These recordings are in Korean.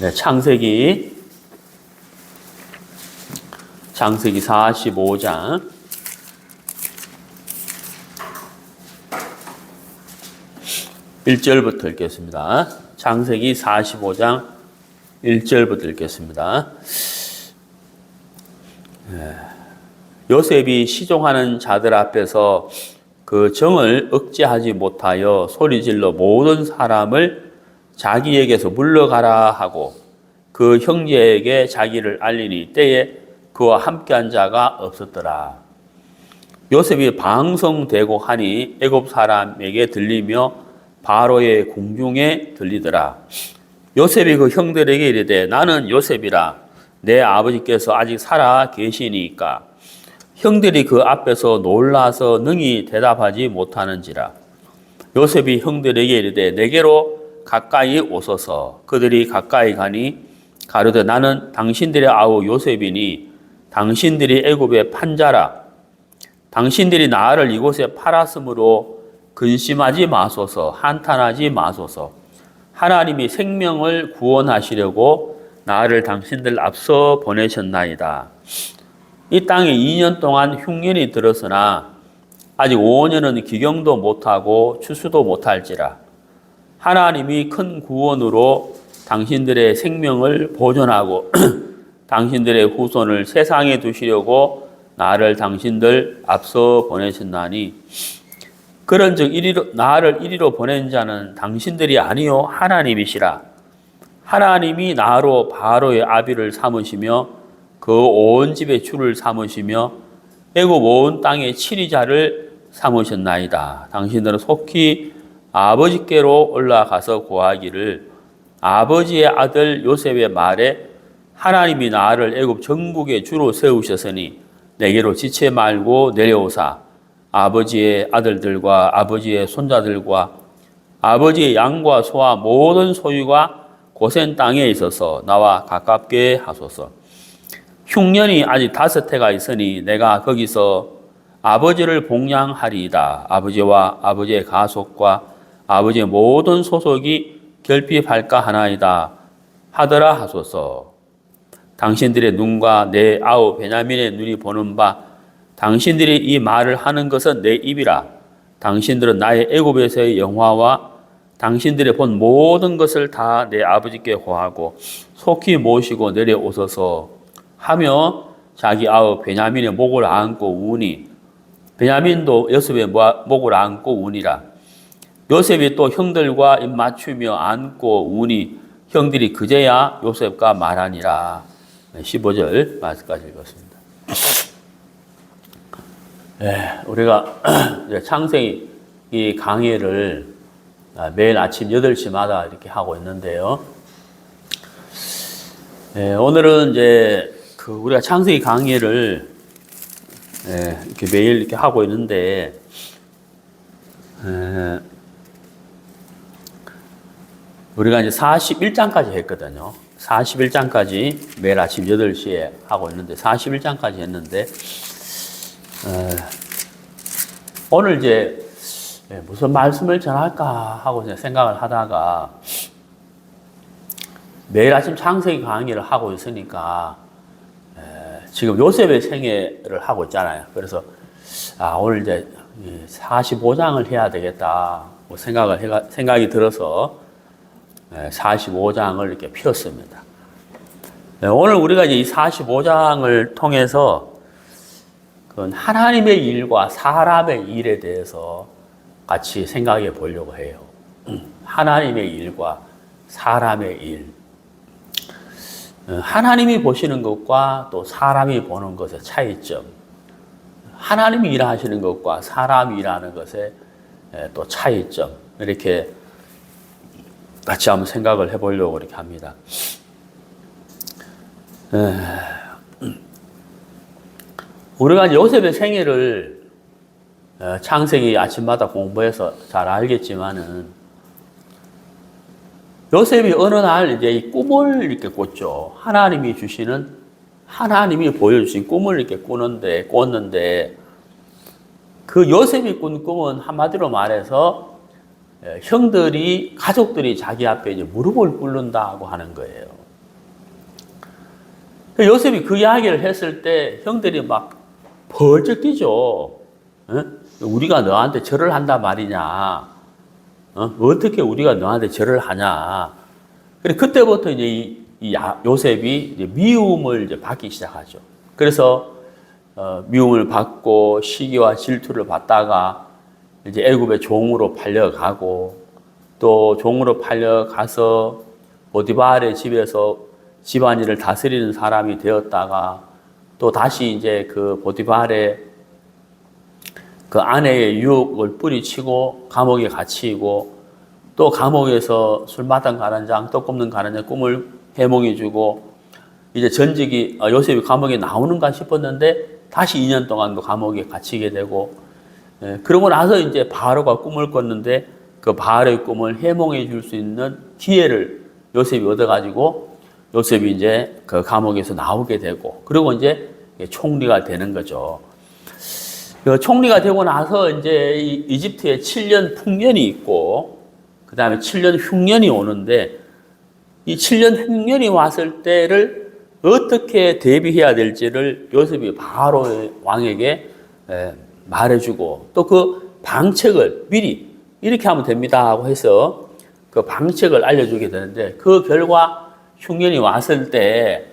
네, 창세기 45장 1절부터 읽겠습니다. 창세기 45장 1절부터 읽겠습니다. 요셉이 시종하는 자들 앞에서 그 정을 억제하지 못하여 소리질러 모든 사람을 자기에게서 물러가라 하고 그 형제에게 자기를 알리니 때에 그와 함께한 자가 없었더라. 요셉이 방성되고 하니 애굽 사람에게 들리며 바로의 궁중에 들리더라. 요셉이 그 형들에게 이르되 나는 요셉이라 내 아버지께서 아직 살아 계시니까. 형들이 그 앞에서 놀라서 능히 대답하지 못하는지라. 요셉이 형들에게 이르되 내게로 가까이 오소서. 그들이 가까이 가니 가로되 나는 당신들의 아우 요셉이니 당신들이 애굽의 판자라. 당신들이 나를 이곳에 팔았으므로 근심하지 마소서. 한탄하지 마소서. 하나님이 생명을 구원하시려고 나를 당신들 앞서 보내셨나이다. 이 땅에 2년 동안 흉년이 들었으나 아직 5년은 기경도 못하고 추수도 못할지라. 하나님이 큰 구원으로 당신들의 생명을 보존하고 당신들의 후손을 세상에 두시려고 나를 당신들 앞서 보내셨나니 그런즉 나를 이리로 보낸 자는 당신들이 아니요 하나님이시라. 하나님이 나로 바로의 아비를 삼으시며 그 온 집의 주를 삼으시며 애굽 온 땅의 치리자를 삼으셨나이다. 당신들은 속히 아버지께로 올라가서 고하기를 아버지의 아들 요셉의 말에 하나님이 나를 애굽 전국의 주로 세우셨으니 내게로 지체 말고 내려오사 아버지의 아들들과 아버지의 손자들과 아버지의 양과 소와 모든 소유가 고센 땅에 있어서 나와 가깝게 하소서. 흉년이 아직 5해가 있으니 내가 거기서 아버지를 봉양하리이다. 아버지와 아버지의 가속과 아버지의 모든 소속이 결핍할까 하나이다 하더라 하소서. 당신들의 눈과 내 아우 베냐민의 눈이 보는 바 당신들이 이 말을 하는 것은 내 입이라. 당신들은 나의 애굽에서의 영화와 당신들이 본 모든 것을 다 내 아버지께 고하고 속히 모시고 내려오소서 하며 자기 아우 베냐민의 목을 안고 우니 베냐민도 요셉의 목을 안고 우니라. 요셉이 또 형들과 입 맞추며 안고 우니 형들이 그제야 요셉과 말하니라. 15절 말씀까지 읽었습니다. 우리가 창세기 이 강의를 매일 아침 8시마다 이렇게 하고 있는데요. 오늘은 이제 우리가 창세기 강의를 이렇게 매일 이렇게 하고 있는데, 우리가 이제 41장까지 했거든요. 41장까지 매일 아침 8시에 하고 있는데, 41장까지 했는데, 오늘 이제 무슨 말씀을 전할까 하고 생각을 하다가, 매일 아침 창세기 강의를 하고 있으니까, 지금 요셉의 생애를 하고 있잖아요. 그래서, 오늘 이제 45장을 해야 되겠다 생각이 들어서 45장을 이렇게 폈습니다. 오늘 우리가 이제 이 45장을 통해서 하나님의 일과 사람의 일에 대해서 같이 생각해 보려고 해요. 하나님의 일과 사람의 일. 하나님이 보시는 것과 또 사람이 보는 것의 차이점. 하나님이 일하시는 것과 사람이 일하는 것의 또 차이점. 이렇게 같이 한번 생각을 해보려고 이렇게 합니다. 우리가 요셉의 생애를 창세기 아침마다 공부해서 잘 알겠지만은 요셉이 어느 날 이제 이 꿈을 이렇게 꿨죠. 하나님이 보여주신 꿈을 이렇게 꿨는데 그 요셉이 꾼 꿈은 한마디로 말해서 가족들이 자기 앞에 이제 무릎을 꿇는다고 하는 거예요. 요셉이 그 이야기를 했을 때 형들이 막 벌쩍 뛰죠. 어? 우리가 너한테 절을 한단 말이냐. 어떻게 우리가 너한테 절을 하냐. 그래, 그때부터 이제 요셉이 이제 미움을 이제 받기 시작하죠. 그래서 미움을 받고 시기와 질투를 받다가 이제 애굽의 종으로 팔려가고, 또 종으로 팔려가서 보디발의 집에서 집안일을 다스리는 사람이 되었다가, 또 다시 이제 그 보디발의 그 아내의 유혹을 뿌리치고 감옥에 갇히고, 또 감옥에서 술 마당 가난장, 떡 굽는 가난장 꿈을 해몽해주고, 이제 전직이 요셉이 감옥에 나오는가 싶었는데 다시 2년 동안도 감옥에 갇히게 되고, 그러고 나서 이제 바로가 꿈을 꿨는데 그 바로의 꿈을 해몽해 줄 수 있는 기회를 요셉이 얻어가지고 요셉이 이제 그 감옥에서 나오게 되고, 그리고 이제 총리가 되는 거죠. 총리가 되고 나서 이제 이집트에 7년 풍년이 있고, 그 다음에 7년 흉년이 오는데, 이 7년 흉년이 왔을 때를 어떻게 대비해야 될지를 요셉이 바로 왕에게 말해주고, 또 그 방책을 미리 이렇게 하면 됩니다 하고 해서 그 방책을 알려주게 되는데, 그 결과 흉년이 왔을 때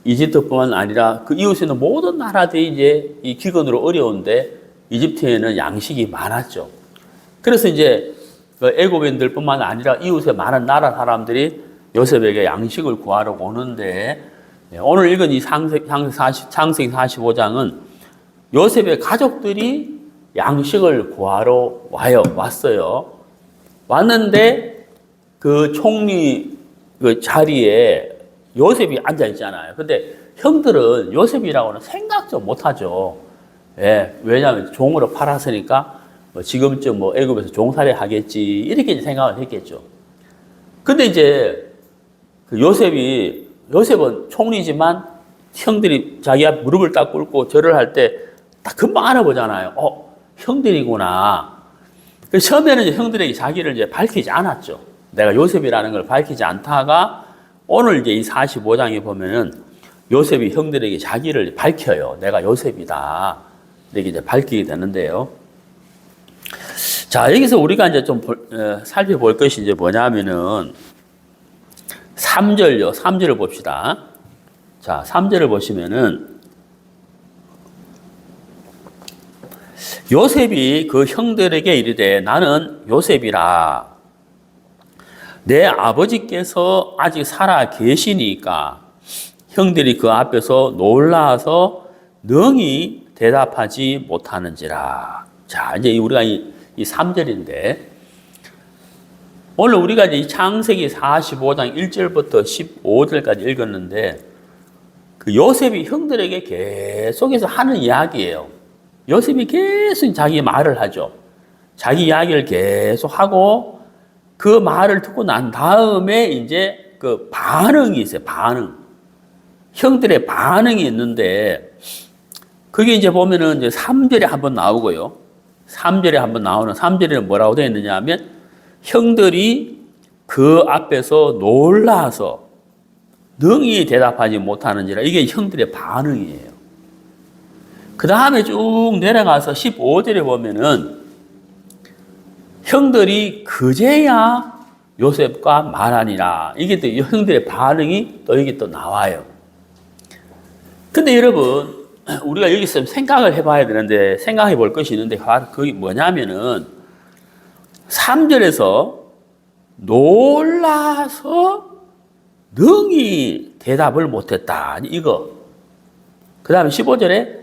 이집트뿐만 아니라 그 이웃에 있는 모든 나라들이 이제 이 기근으로 어려운데 이집트에는 양식이 많았죠. 그래서 이제 애굽인들뿐만 아니라 이웃의 많은 나라 사람들이 요셉에게 양식을 구하러 오는데, 오늘 읽은 이 창세기 45장은 요셉의 가족들이 양식을 구하러 왔어요. 왔는데 그 총리 그 자리에 요셉이 앉아 있잖아요. 근데 형들은 요셉이라고는 생각도 못 하죠. 예, 왜냐하면 종으로 팔았으니까 지금쯤 애굽에서 종살이 하겠지, 이렇게 생각을 했겠죠. 근데 이제 그 요셉은 총리지만 형들이 자기 앞 무릎을 딱 꿇고 절을 할 때 딱 금방 알아보잖아요. 형들이구나. 그래서 처음에는 이제 형들에게 자기를 이제 밝히지 않았죠. 내가 요셉이라는 걸 밝히지 않다가 오늘 이제 이 45장에 보면은 요셉이 형들에게 자기를 밝혀요. 내가 요셉이다. 이렇게 이제 밝히게 되는데요. 자, 여기서 우리가 이제 좀 살펴볼 것이 이제 뭐냐면은 3절요. 3절을 봅시다. 자, 3절을 보시면은 요셉이 그 형들에게 이르되 나는 요셉이라. 내 아버지께서 아직 살아 계시니까 형들이 그 앞에서 놀라서 능히 대답하지 못하는지라. 자, 이제 우리가 이 3절인데, 오늘 우리가 이제 이 창세기 45장 1절부터 15절까지 읽었는데, 그 요셉이 형들에게 계속해서 하는 이야기예요. 요셉이 계속 자기 말을 하죠. 자기 이야기를 계속 하고, 그 말을 듣고 난 다음에 이제 그 반응이 있어요. 반응. 형들의 반응이 있는데, 그게 이제 보면은 이제 3절에 한번 나오고요. 3절에 한번 나오는 3절에는 뭐라고 되어 있느냐 하면, 형들이 그 앞에서 놀라서 능히 대답하지 못하는지라. 이게 형들의 반응이에요. 그 다음에 쭉 내려가서 15절에 보면은 형들이 그제야 요셉과 말하니라. 이게 또 형들의 반응이 또 여기 또 나와요. 근데 여러분, 우리가 여기서 생각을 해봐야 되는데, 생각해 볼 것이 있는데, 그게 뭐냐면은 3절에서 놀라서 능히 대답을 못했다. 이거. 그 다음에 15절에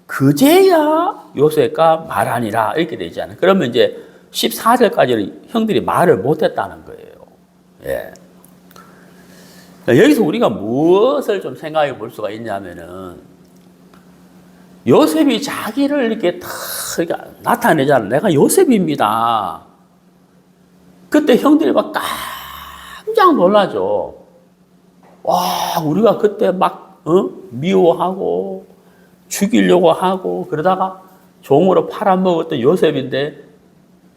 그제야 요셉과 말하니라. 이렇게 되잖아요. 그러면 이제 14절까지는 형들이 말을 못했다는 거예요. 예. 여기서 우리가 무엇을 좀 생각해 볼 수가 있냐면은, 요셉이 자기를 이렇게 다 나타내잖아요. 내가 요셉입니다. 그때 형들이 막 깜짝 놀라죠. 와, 우리가 그때 막 미워하고 죽이려고 하고 그러다가 종으로 팔아먹었던 요셉인데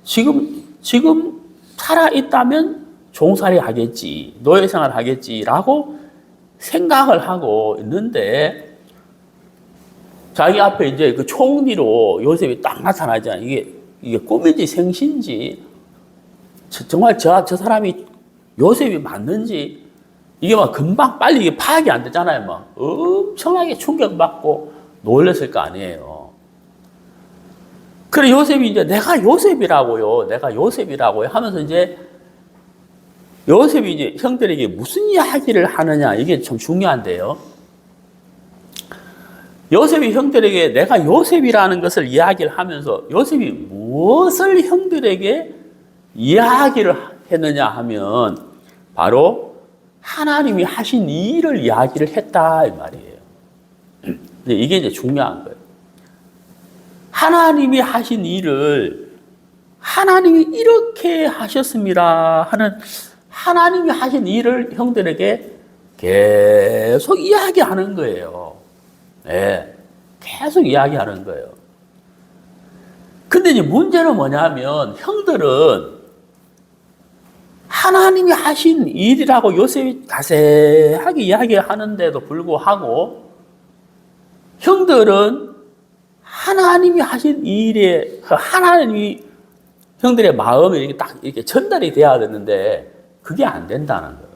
지금 살아있다면 종살이 하겠지, 노예생활 하겠지라고 생각을 하고 있는데 자기 앞에 이제 그 총리로 요셉이 딱 나타나잖아요. 이게 꿈인지 생신지 정말 저 사람이 요셉이 맞는지 이게 막 금방 빨리 이게 파악이 안 되잖아요. 막 엄청나게 충격받고 놀랐을 거 아니에요. 그래 요셉이 이제 내가 요셉이라고요 하면서 이제 요셉이 이제 형들에게 무슨 이야기를 하느냐 이게 참 중요한데요. 요셉이 형들에게 내가 요셉이라는 것을 이야기를 하면서 요셉이 무엇을 형들에게 이야기를 했느냐 하면 바로 하나님이 하신 일을 이야기를 했다 이 말이에요. 이게 이제 중요한 거예요. 하나님이 하신 일을 하나님이 이렇게 하셨습니다 하는 하나님이 하신 일을 형들에게 계속 이야기하는 거예요. 네, 계속 이야기하는 거예요. 근데 이제 문제는 뭐냐면 형들은 하나님이 하신 일이라고 요셉이 자세하게 이야기하는데도 불구하고 형들은 하나님이 하신 일에 하나님이 형들의 마음에 이렇게 딱 이렇게 전달이 돼야 되는데 그게 안 된다는 거예요.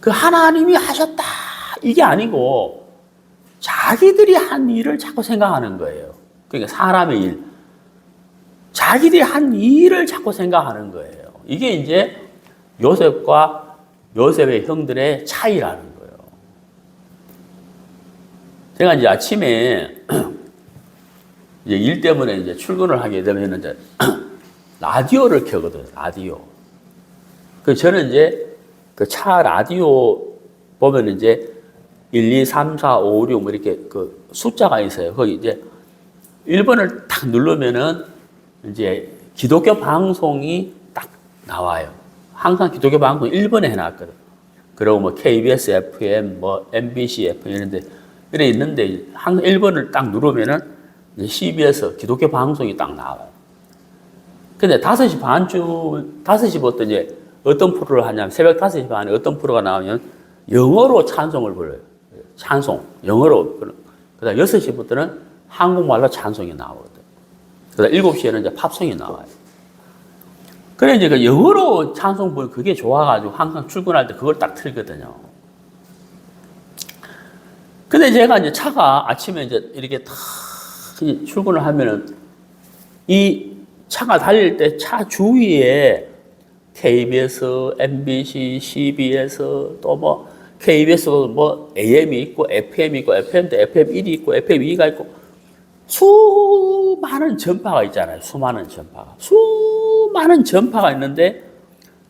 그 하나님이 하셨다 이게 아니고 자기들이 한 일을 자꾸 생각하는 거예요. 그러니까 사람의 일, 자기들이 한 일을 자꾸 생각하는 거예요. 이게 이제 요셉과 요셉의 형들의 차이라는 거예요. 제가 이제 아침에 이제 일 때문에 이제 출근을 하게 되면 이제 라디오를 켜거든요. 라디오. 그 저는 이제 그 차 라디오 보면 이제 1, 2, 3, 4, 5, 6 뭐 이렇게 그 숫자가 있어요. 거기 이제 1번을 딱 누르면은 이제 기독교 방송이 딱 나와요. 항상 기독교 방송 1번에 해놨거든. 그리고 뭐 KBS FM, 뭐 MBC FM 이런데 이래 있는데 항상 1번을 딱 누르면은 이제 CBS 기독교 방송이 딱 나와요. 근데 5시 반쯤, 5시부터 이제 어떤 프로를 하냐면 새벽 5시 반에 어떤 프로가 나오면 영어로 찬송을 불러요. 찬송, 영어로. 그 다음 6시부터는 한국말로 찬송이 나오거든. 그 다음 7시에는 이제 팝송이 나와요. 그래, 이제 그 영어로 찬송 부르면 그게 좋아가지고 항상 출근할 때 그걸 딱 틀거든요. 근데 제가 이제 차가 아침에 이제 이렇게 탁 출근을 하면은 이 차가 달릴 때 차 주위에 KBS, MBC, CBS 또 뭐 KBS도 뭐 AM이 있고 FM이 있고 FM도 FM1이 있고 FM2가 있고 수많은 전파가 있잖아요. 수많은 전파가 있는데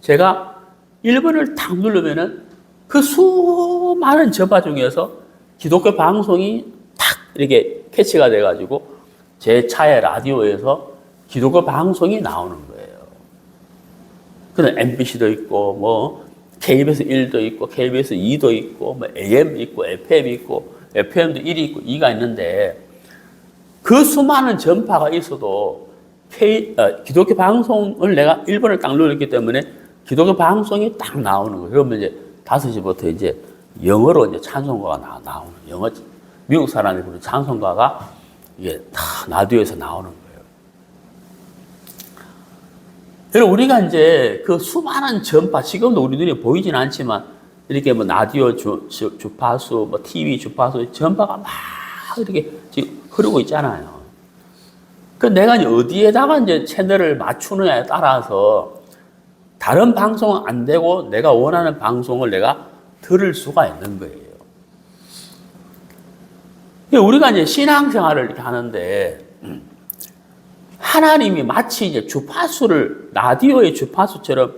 제가 1번을 탁 누르면은 그 수많은 전파 중에서 기독교 방송이 탁 이렇게 캐치가 돼가지고 제 차의 라디오에서 기독교 방송이 나오는 거예요. 그는 MBC도 있고 뭐 KBS 1도 있고 KBS 2도 있고 뭐 AM 있고 FM 있고 FM도 1이 있고 2가 있는데 그 수많은 전파가 있어도 기독교 방송을 내가 1번을 딱 눌렀기 때문에 기독교 방송이 딱 나오는 거예요. 그러면 이제 5시부터 이제 영어로 이제 찬송가가 나오는 영어 미국 사람이 부르는 찬송가가 이게 다 라디오에서 나오는 거예요. 그리고 우리가 이제 그 수많은 전파, 지금도 우리 눈에 보이진 않지만, 이렇게 뭐 라디오 주파수, 뭐 TV 주파수, 전파가 막 이렇게 지금 흐르고 있잖아요. 그 내가 이제 어디에다가 이제 채널을 맞추느냐에 따라서 다른 방송은 안 되고 내가 원하는 방송을 내가 들을 수가 있는 거예요. 우리가 이제 신앙생활을 이렇게 하는데, 하나님이 마치 이제 주파수를, 라디오의 주파수처럼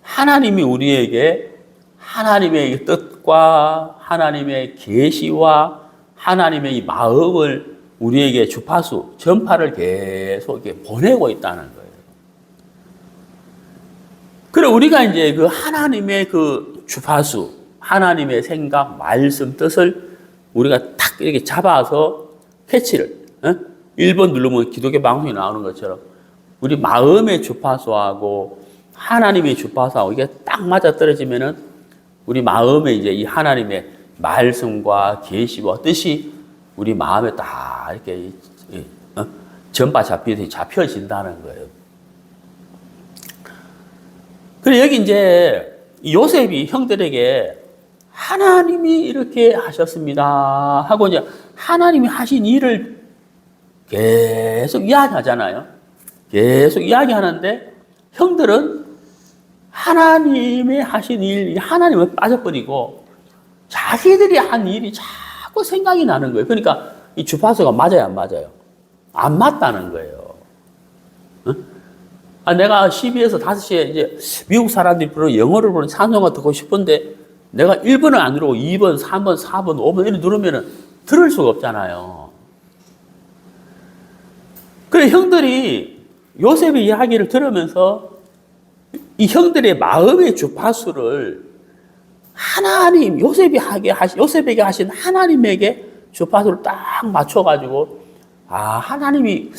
하나님이 우리에게 하나님의 뜻과 하나님의 계시와 하나님의 이 마음을 우리에게 주파수, 전파를 계속 이렇게 보내고 있다는 거예요. 그래, 우리가 이제 그 하나님의 그 주파수, 하나님의 생각, 말씀, 뜻을 우리가 탁 이렇게 잡아서 캐치를, 1번 누르면 기독교 방송이 나오는 것처럼 우리 마음의 주파수하고 하나님의 주파수하고 이게 딱 맞아 떨어지면은 우리 마음에 이제 이 하나님의 말씀과 계시와 뜻이 우리 마음에 딱 이렇게 전파 잡히듯이 잡혀진다는 거예요. 그리고 여기 이제 요셉이 형들에게 하나님이 이렇게 하셨습니다 하고 이제 하나님이 하신 일을 계속 이야기하잖아요. 계속 이야기하는데 형들은 하나님의 하신 일, 하나님을 빠져버리고 자기들이 한 일이 자꾸 생각이 나는 거예요. 그러니까 이 주파수가 맞아요, 안 맞아요? 안 맞다는 거예요. 내가 12에서 5시에 이제 미국 사람들이 부르는 영어를 부르는 찬송가 듣고 싶은데 내가 1번을 안 누르고 2번, 3번, 4번, 5번 이렇게 누르면 들을 수가 없잖아요. 그래 요셉의 이야기를 들으면서 이 형들의 마음의 주파수를 하나님, 요셉에게 하신 하나님에게 주파수를 딱 맞춰가지고, 하나님이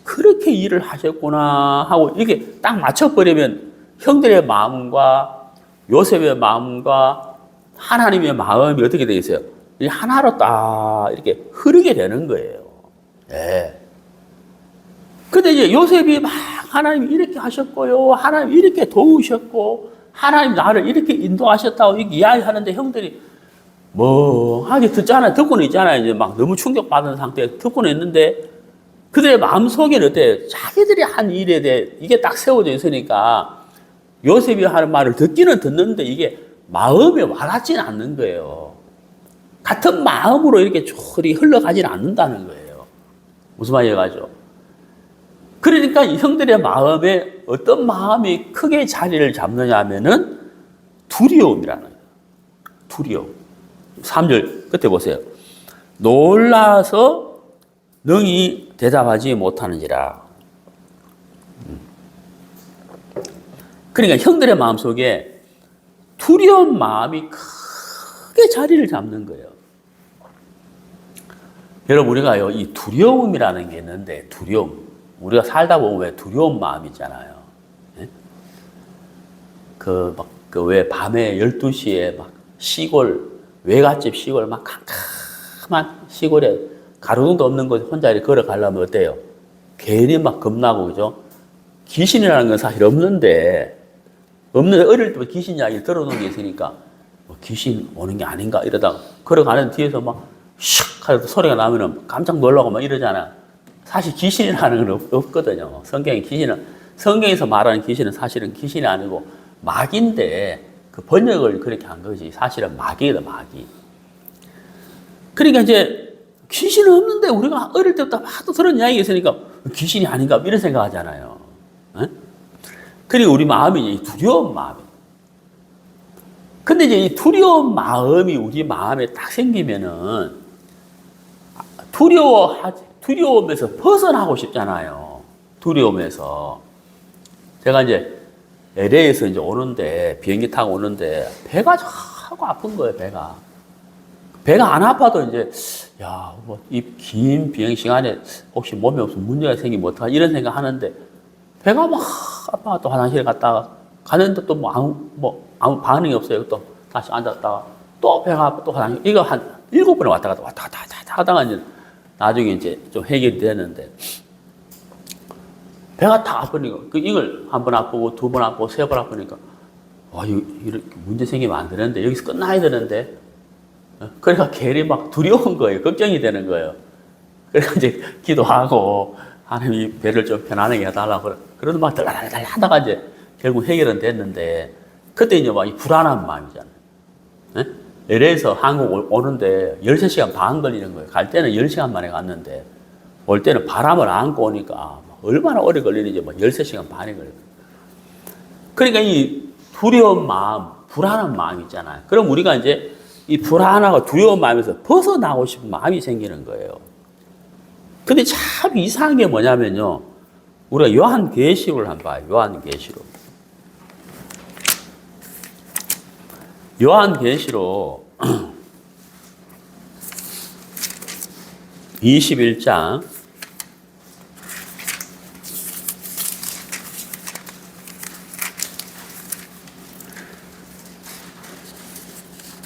그렇게 일을 하셨구나 하고 이렇게 딱 맞춰버리면 형들의 마음과 요셉의 마음과 하나님의 마음이 어떻게 되겠어요? 하나로 딱 이렇게 흐르게 되는 거예요. 예. 근데 이제 요셉이 막 하나님 이렇게 하셨고요. 하나님 이렇게 도우셨고, 하나님 나를 이렇게 인도하셨다고 이렇게 이야기하는데 형들이 멍하게 듣잖아요. 듣고는 있잖아요. 이제 막 너무 충격받은 상태에 듣고는 있는데 그들의 마음속에는 어때요? 자기들이 한 일에 대해 이게 딱 세워져 있으니까 요셉이 하는 말을 듣기는 듣는데 이게 마음에 와닿지는 않는 거예요. 같은 마음으로 이렇게 조리 흘러가지는 않는다는 거예요. 무슨 말인지 알죠? 그러니까 이 형들의 마음에 어떤 마음이 크게 자리를 잡느냐 하면은 두려움이라는 거예요. 두려움. 3절 끝에 보세요. 놀라서 능히 대답하지 못하는지라. 그러니까 형들의 마음속에 두려운 마음이 크게 자리를 잡는 거예요. 여러분 우리가요 이 두려움이라는 게 있는데 두려움. 우리가 살다 보면 왜 두려운 마음 있잖아요. 예? 왜 밤에 12시에 막 외갓집 시골 막 캄캄한 시골에 가로등도 없는 곳에 혼자 이렇게 걸어가려면 어때요? 괜히 막 겁나고, 그죠? 귀신이라는 건 사실 없는데 어릴 때부터 귀신 이야기를 들어놓은 게 있으니까 귀신 오는 게 아닌가 이러다가 걸어가는 뒤에서 막 슉 하고 소리가 나면은 깜짝 놀라고 막 이러잖아. 사실 귀신이라는 건 없거든요. 성경에서 말하는 귀신은 사실은 귀신이 아니고 마귀인데 그 번역을 그렇게 한 거지. 사실은 마귀다, 마귀. 그러니까 이제 귀신은 없는데 우리가 어릴 때부터 하도 들은 이야기가 있으니까 귀신이 아닌가 이런 생각하잖아요. 그리고 우리 마음이 이제 두려운 마음이. 근데 이제 이 두려운 마음이 우리 마음에 딱 생기면은 두려움에서 벗어나고 싶잖아요. 두려움에서. 제가 이제 LA에서 이제 오는데, 비행기 타고 오는데, 배가 자꾸 아픈 거예요, 배가. 배가 안 아파도 이제, 이 긴 비행 시간에 혹시 몸에 무슨 문제가 생기면 어떡하지? 이런 생각 하는데, 배가 막 아파. 또 화장실에 갔다가, 가는데 또 아무 반응이 없어요. 또 다시 앉았다가, 또 배가 아파, 또 화장실. 이거 한 7번을 왔다 갔다 하다가 이제, 나중에 이제 좀 해결이 되는데, 배가 다 아프니까, 이걸 한 번 아프고, 2번 아프고, 3번 아프니까, 이렇게 문제 생기면 안 되는데, 여기서 끝나야 되는데, 그러니까 괜히 막 두려운 거예요. 걱정이 되는 거예요. 그러니까 이제 기도하고, 하나님이 배를 좀 편안하게 해달라고, 그러다 막 달라달라 하다가 이제 결국 해결은 됐는데, 그때 이제 막 이 불안한 마음이잖아요. LA에서 한국 오는데 13시간 반 걸리는 거예요. 갈 때는 10시간 만에 갔는데, 올 때는 바람을 안고 오니까 얼마나 오래 걸리는지 13시간 반이 걸려요. 그러니까 이 두려운 마음, 불안한 마음 있잖아요. 그럼 우리가 이제 이 불안하고 두려운 마음에서 벗어나고 싶은 마음이 생기는 거예요. 근데 참 이상한 게 뭐냐면요. 우리가 요한계시록을 한번 봐요. 요한계시록 21장 1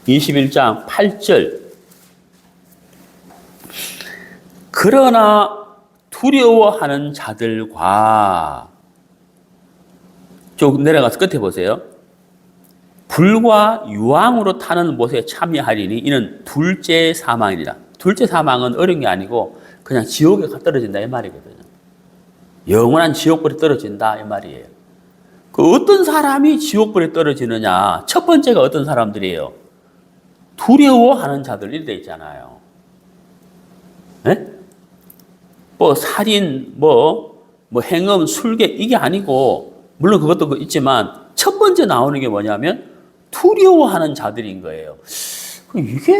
21장 8절. 그러나 두려워하는 자들과 쭉 내려가서 끝에 보세요. 불과 유황으로 타는 못에 참여하리니 이는 둘째 사망이니라. 둘째 사망은 어려운 게 아니고 그냥 지옥에 떨어진다 이 말이거든요. 영원한 지옥불에 떨어진다 이 말이에요. 그 어떤 사람이 지옥불에 떨어지느냐? 첫 번째가 어떤 사람들이에요? 두려워하는 자들이 돼 있잖아요. 네? 뭐 살인, 뭐 행음, 술계 이게 아니고 물론 그것도 있지만 첫 번째 나오는 게 뭐냐면 두려워하는 자들인 거예요. 이게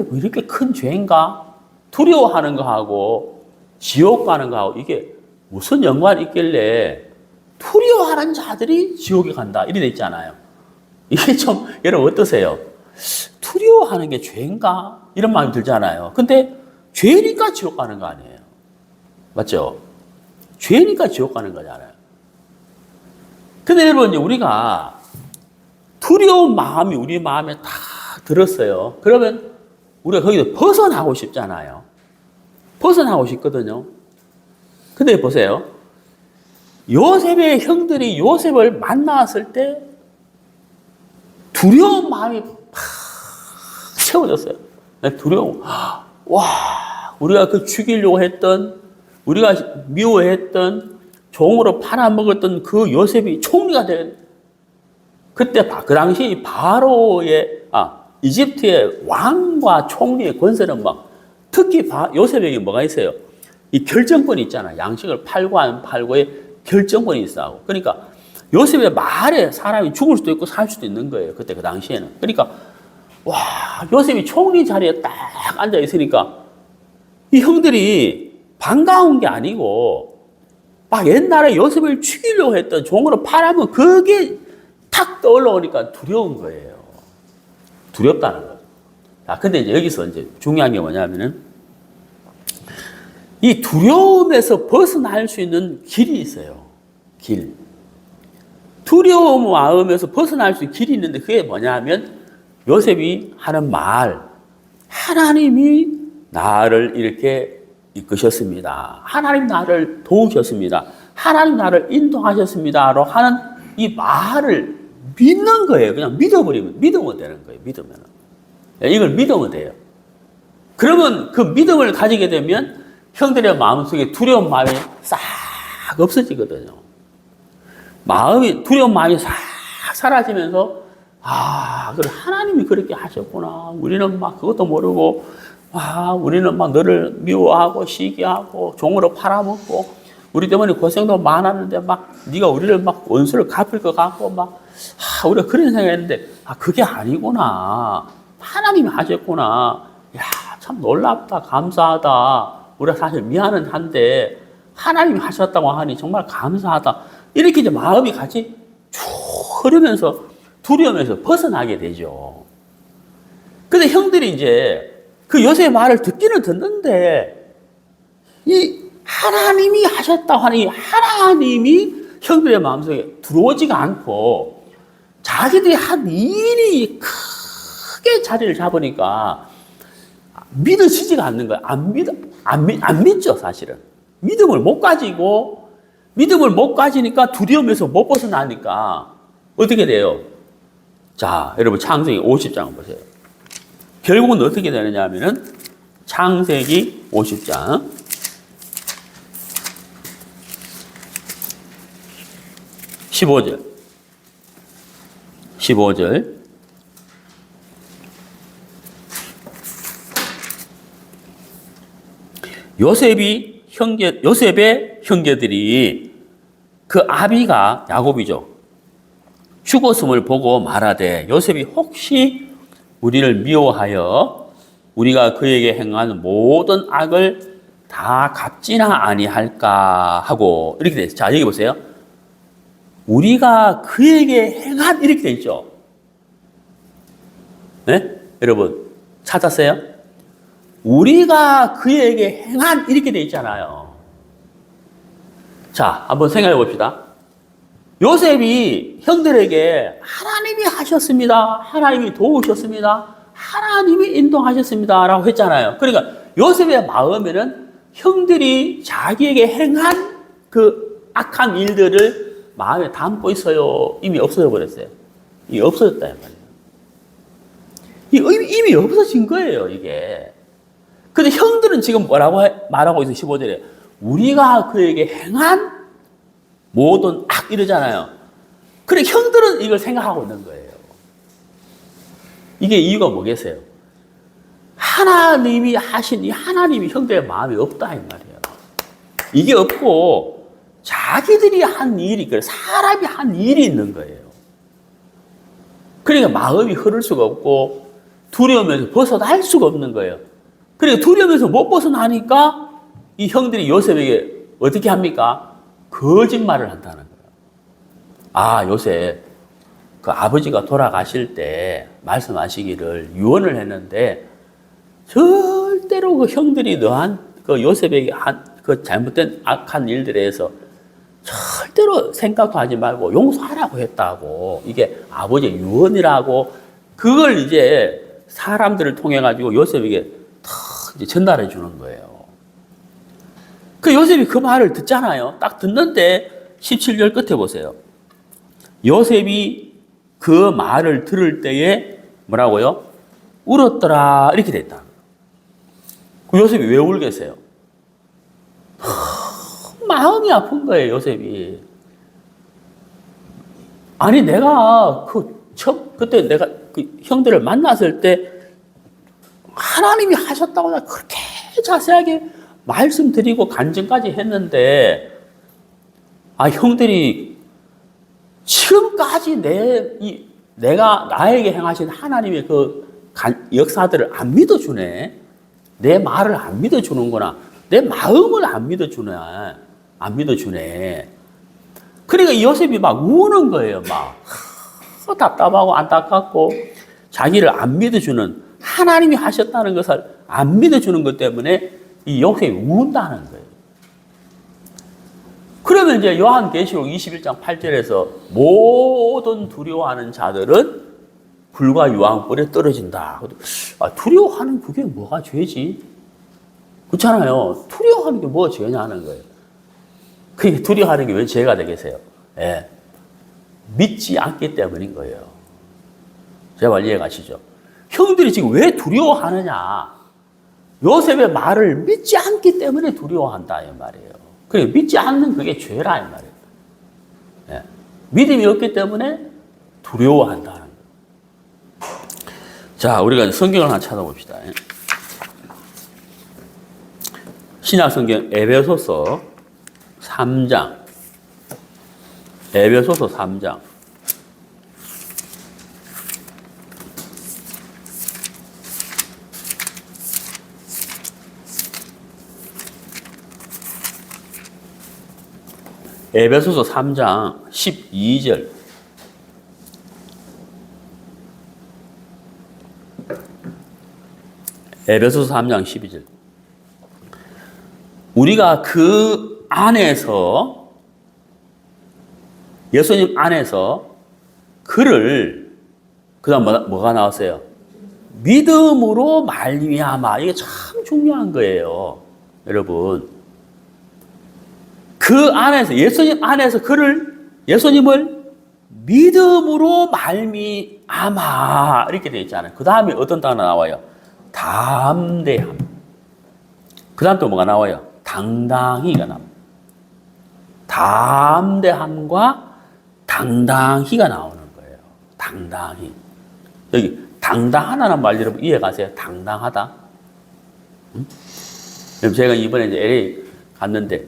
왜 이렇게 큰 죄인가? 두려워하는 거하고 지옥 가는 거하고 이게 무슨 연관이 있길래 두려워하는 자들이 지옥에 간다 이렇게 돼 있잖아요. 이게 좀 여러분 어떠세요? 두려워하는 게 죄인가? 이런 마음이 들잖아요. 근데 죄니까 지옥 가는 거 아니에요. 맞죠? 죄니까 지옥 가는 거잖아요. 근데 여러분 우리가 두려운 마음이 우리 마음에 다 들었어요. 그러면 우리가 거기서 벗어나고 싶잖아요. 벗어나고 싶거든요. 근데 보세요. 요셉의 형들이 요셉을 만났을 때 두려운 마음이 팍 채워졌어요. 두려움. 와, 우리가 그 죽이려고 했던, 우리가 미워했던, 종으로 팔아먹었던 그 요셉이 총리가 된, 그때 그 당시 바로의, 이집트의 왕과 총리의 권세는 막, 특히 요셉에게 뭐가 있어요? 이 결정권이 있잖아. 양식을 팔고 안 팔고의 결정권이 있어. 그러니까 요셉의 말에 사람이 죽을 수도 있고 살 수도 있는 거예요. 그때 그 당시에는. 그러니까 와, 요셉이 총리 자리에 딱 앉아 있으니까 이 형들이 반가운 게 아니고 막 옛날에 요셉을 죽이려고 했던 종으로 팔아면 그게 탁 떠올라오니까 두려운 거예요. 두렵다는 거죠. 자, 근데 이제 여기서 이제 중요한 게 뭐냐면은 이 두려움에서 벗어날 수 있는 길이 있어요. 길. 두려움 마음에서 벗어날 수 있는 길이 있는데 그게 뭐냐면 요셉이 하는 말, 하나님이 나를 이렇게 이끄셨습니다. 하나님 나를 도우셨습니다. 하나님 나를 인도하셨습니다로 하는 이 말을 믿는 거예요. 그냥 믿으면 되는 거예요. 믿으면. 이걸 믿으면 돼요. 그러면 그 믿음을 가지게 되면 형들의 마음속에 두려운 마음이 싹 없어지거든요. 두려운 마음이 싹 사라지면서, 그래, 하나님이 그렇게 하셨구나. 우리는 막 그것도 모르고, 우리는 막 너를 미워하고, 시기하고, 종으로 팔아먹고, 우리 때문에 고생도 많았는데, 막, 네가 우리를 막 원수를 갚을 것 같고, 막, 우리가 그런 생각했는데, 그게 아니구나. 하나님이 하셨구나. 야, 참 놀랍다. 감사하다. 우리가 사실 미안은 한데 하나님이 하셨다고 하니 정말 감사하다. 이렇게 이제 마음이 같이 쭉 흐르면서 두려움에서 벗어나게 되죠. 근데 형들이 이제 그 요셉의 말을 듣기는 듣는데 이 하나님이 하셨다고 하니 하나님이 형들의 마음속에 들어오지가 않고 자기들이 한 일이 크게 자리를 잡으니까 믿어지지가 않는 거예요. 안 믿죠, 사실은. 믿음을 못 가지니까 두려움에서 못 벗어나니까 어떻게 돼요? 자, 여러분 창세기 50장 보세요. 결국은 어떻게 되느냐 하면은 창세기 50장 15절 요셉의 형제들이 그 아비가 야곱이죠. 죽었음을 보고 말하되 요셉이 혹시 우리를 미워하여 우리가 그에게 행한 모든 악을 다 갚지나 아니할까 하고 이렇게 돼 있어요. 자, 여기 보세요. 우리가 그에게 행한 이렇게 돼 있죠. 네? 여러분 찾았어요? 우리가 그에게 행한 이렇게 돼 있잖아요. 자, 한번 생각해 봅시다. 요셉이 형들에게 하나님이 하셨습니다. 하나님이 도우셨습니다. 하나님이 인도하셨습니다라고 했잖아요. 그러니까 요셉의 마음에는 형들이 자기에게 행한 그 악한 일들을 마음에 담고 있어요. 이미 없어져 버렸어요. 이게 없어졌다 이 말이에요. 이미 없어진 거예요, 이게. 근데 형들은 지금 뭐라고 말하고 있어요, 15절에. 우리가 그에게 행한 모든 악 이러잖아요. 그래, 형들은 이걸 생각하고 있는 거예요. 이게 이유가 뭐겠어요? 하나님이 하신 이 하나님이 형들의 마음에 없다, 이 말이에요. 이게 없고, 자기들이 한 일이, 사람이 한 일이 있는 거예요. 그러니까 마음이 흐를 수가 없고, 두려움에서 벗어날 수가 없는 거예요. 그러니까 두려움에서 못 벗어나니까, 이 형들이 요셉에게 어떻게 합니까? 거짓말을 한다는 거예요. 아, 요셉, 그 아버지가 돌아가실 때 말씀하시기를 유언을 했는데, 절대로 그 형들이 너한 그 요셉에게 한 그 잘못된 악한 일들에 대해서 절대로 생각도 하지 말고 용서하라고 했다고. 이게 아버지의 유언이라고. 그걸 이제 사람들을 통해 가지고 요셉에게 탁 이제 전달해 주는 거예요. 그 요셉이 그 말을 듣잖아요. 딱 듣는데 17절 끝에 보세요. 요셉이 그 말을 들을 때에 뭐라고요? 울었더라 이렇게 됐다. 그 요셉이 왜 울겠어요? 마음이 아픈 거예요, 요셉이. 아니, 내가 그때 내가 그 형들을 만났을 때 하나님이 하셨다고 내가 그렇게 자세하게 말씀드리고 간증까지 했는데, 아, 형들이 지금까지 내가 나에게 행하신 하나님의 그 역사들을 안 믿어주네. 내 말을 안 믿어주는구나. 내 마음을 안 믿어주네. 그러니까 이 요셉이 막 우는 거예요. 막 답답하고 안타깝고 자기를 안 믿어주는 하나님이 하셨다는 것을 안 믿어주는 것 때문에 이 요셉이 운다는 거예요. 그러면 이제 요한계시록 21장 8절에서 모든 두려워하는 자들은 불과 유황불에 떨어진다. 아, 두려워하는 그게 뭐가 죄지? 그렇잖아요. 두려워하는 게 뭐가 죄냐는 거예요. 그게 두려워하는 게 왜 죄가 되겠어요? 예. 믿지 않기 때문인 거예요. 제 말 이해 가시죠? 형들이 지금 왜 두려워하느냐? 요셉의 말을 믿지 않기 때문에 두려워한다, 이 말이에요. 그래, 믿지 않는 그게 죄라, 이 말이에요. 예. 믿음이 없기 때문에 두려워한다는 거예요. 자, 우리가 성경을 하나 찾아봅시다. 신약성경 에베소서 3장. 에베소서 3장. 에베소서 3장 12절. 에베소서 3장 12절. 우리가 그 안에서, 예수님 안에서 그를, 그 다음 뭐가 나왔어요? 믿음으로 말미암아. 이게 참 중요한 거예요. 여러분. 그 안에서, 예수님 안에서 예수님을 믿음으로 말미암아. 이렇게 되어 있잖아요. 그 다음에 어떤 단어 나와요? 담대함. 그 다음 또 뭐가 나와요? 당당히가 나옵니다. 담대함과 당당히가 나오는 거예요. 당당히. 여기 당당하다는 말 여러분 이해 가세요? 당당하다. 응? 제가 이번에 이제 LA 갔는데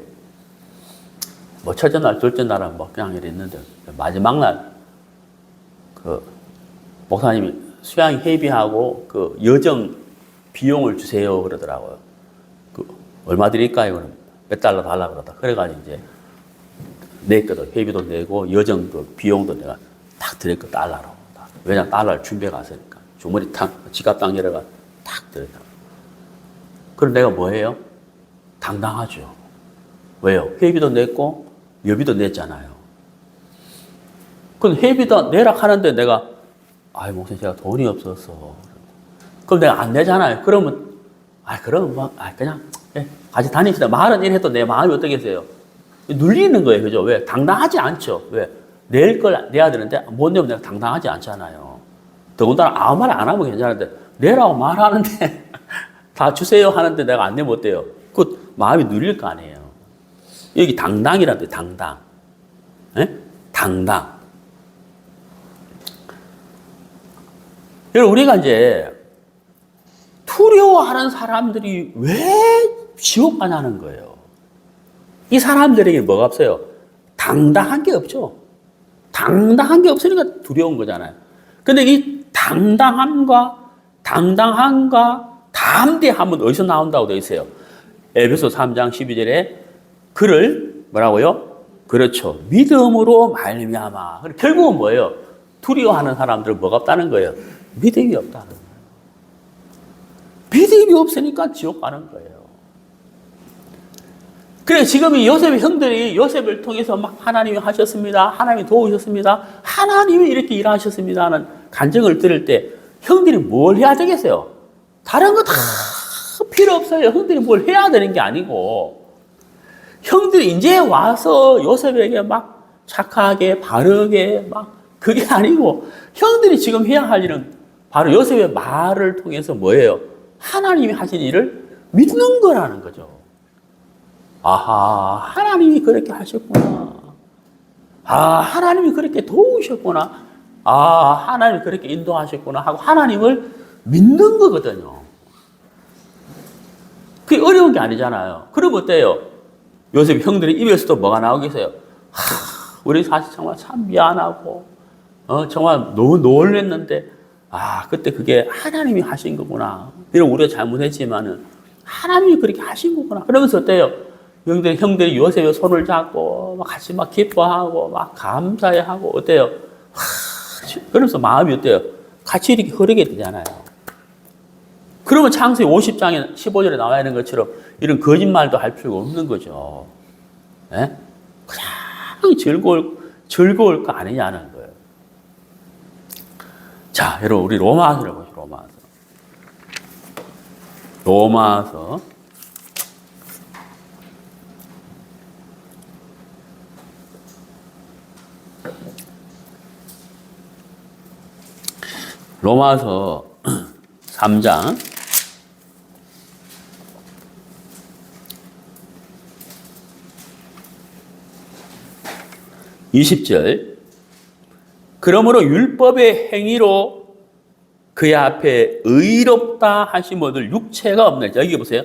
뭐 첫째 날, 둘째 날은 뭐 그냥 이랬는데 마지막 날 그 목사님이 수양 회비하고 그 여정 비용을 주세요 그러더라고요. 그 얼마 드릴까요? 그럼 몇 달러 달라 그러다. 그래가지고 이제 냈거든. 회비도 내고 여정 그 비용도 내가 딱 드렸거 달러로. 왜냐면 달러를 준비해 갔으니까. 주머니 탁 지갑 딱 열어가 탁 드렸다. 그럼 내가 뭐 해요? 당당하죠. 왜요? 회비도 냈고 여비도 냈잖아요. 그럼 회비도 내라 하는데 내가 목사님 제가 돈이 없어서 그럼 내가 안 내잖아요. 그러면, 그럼 뭐, 그냥, 같이 다닙시다. 말은 이래도 내 마음이 어떻겠어요? 눌리는 거예요. 그죠? 왜? 당당하지 않죠. 왜? 낼 걸 내야 되는데, 못 내면 내가 당당하지 않잖아요. 더군다나 아무 말 안 하면 괜찮은데, 내라고 말하는데, 다 주세요 하는데 내가 안 내면 어때요? 그 마음이 눌릴 거 아니에요. 여기 당당이란데, 당당. 당당. 여러분, 우리가 이제 두려워하는 사람들이 왜 지옥 가냐는 거예요. 이 사람들에게 뭐가 없어요? 당당한 게 없죠. 당당한 게 없으니까 두려운 거잖아요. 근데 이 당당함과 담대함은 어디서 나온다고 되어 있어요? 에베소 3장 12절에 그를 뭐라고요? 그렇죠. 믿음으로 말미암아. 결국은 뭐예요? 두려워하는 사람들은 뭐가 없다는 거예요? 믿음이 없다는 거예요. 믿음이 없으니까 지옥 가는 거예요. 그래, 지금 이 요셉의 형들이 요셉을 통해서 막 하나님이 하셨습니다. 하나님이 도우셨습니다. 하나님이 이렇게 일하셨습니다. 하는 간증을 들을 때 형들이 뭘 해야 되겠어요? 다른 거 다 필요 없어요. 형들이 뭘 해야 되는 게 아니고 형들이 이제 와서 요셉에게 막 착하게 바르게 막 그게 아니고 형들이 지금 해야 할 일은 바로 요셉의 말을 통해서 뭐예요? 하나님이 하신 일을 믿는 거라는 거죠. 아하, 하나님이 그렇게 하셨구나. 하나님이 그렇게 도우셨구나. 하나님이 그렇게 인도하셨구나 하고 하나님을 믿는 거거든요. 그게 어려운 게 아니잖아요. 그럼 어때요? 요셉 형들의 입에서도 뭐가 나오겠어요? 우리 사실 정말 참 미안하고, 정말 너무 놀랬는데, 그때 그게 하나님이 하신 거구나. 비록 우리가 잘못했지만은, 하나님이 그렇게 하신 거구나. 그러면서 어때요? 형들이 요셉의 손을 잡고, 막 같이 막 기뻐하고, 막 감사해하고, 어때요? 그러면서 마음이 어때요? 같이 이렇게 흐르게 되잖아요. 그러면 창세기 50장에 15절에 나와 있는 것처럼 이런 거짓말도 할 필요가 없는 거죠. 예? 그냥 즐거울 거 아니냐는 거예요. 자, 여러분, 우리 로마서를 보시죠, 로마서. 3장 20절. 그러므로 율법의 행위로 그의 앞에 의롭다 하심어들 육체가 없네. 여기 보세요.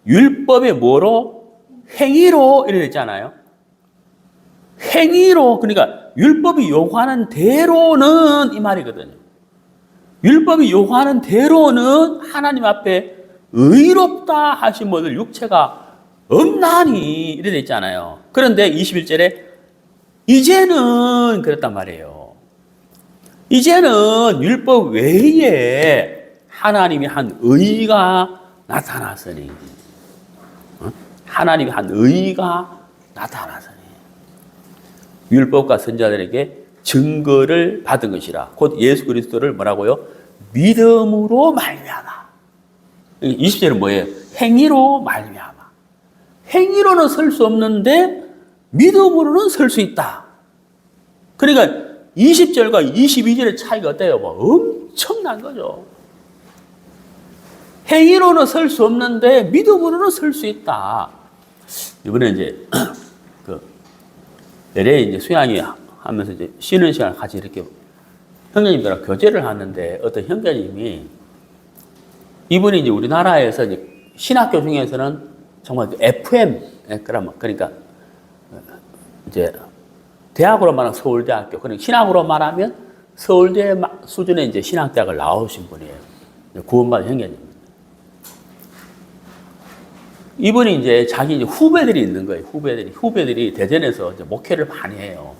율법의 뭐로? 행위로 이렇게 됐잖아요. 행위로, 그러니까 율법이 요구하는 대로는 이 말이거든요. 율법이 요구하는 대로는 하나님 앞에 의롭다 하심어들 육체가 없나니 이렇게 됐잖아요. 그런데 21절에 이제는 그랬단 말이에요. 이제는 율법 외에 하나님이 한 의가 나타났으니, 하나님이 한 의가 나타났으니 율법과 선지자들에게 증거를 받은 것이라. 곧 예수 그리스도를 뭐라고요? 믿음으로 말미암아. 20절은 뭐예요? 행위로 말미암아. 행위로는 설 수 없는데 믿음으로는 설 수 있다. 그러니까 20절과 22절의 차이가 어때요? 엄청난 거죠. 행위로는 설 수 없는데 믿음으로는 설 수 있다. 이번에 이제 LA 이제 수양이 하면서 이제 쉬는 시간을 같이 이렇게 형제님들하고 교제를 하는데 어떤 형제님이 이분이 이제 우리나라에서 이제 신학교 중에서는 정말 FM 그러니까 이제 대학으로 말하면 서울대학교, 그러니까 신학으로 말하면 서울대 수준의 이제 신학대학을 나오신 분이에요. 구원받은 형제님. 이분이 이제 자기 이제 후배들이 있는 거예요. 후배들이 대전에서 이제 목회를 많이 해요.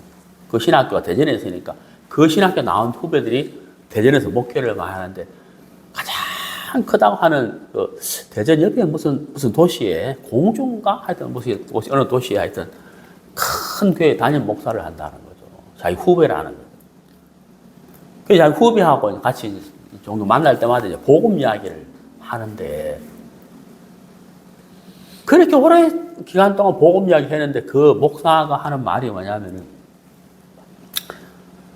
그 신학교가 대전에 있으니까 그 신학교 나온 후배들이 대전에서 목회를 많이 하는데 가장 크다고 하는 그 대전 옆에 무슨 도시에 공주인가 하여튼 무슨 어느 도시에 하여튼 큰 교회 담임 목사를 한다는 거죠. 자기 후배라는 거죠. 그래서 자기 후배하고 같이 정도 만날 때마다 이제 복음 이야기를 하는데, 그렇게 오래 기간 동안 복음 이야기 했는데 그 목사가 하는 말이 뭐냐면은,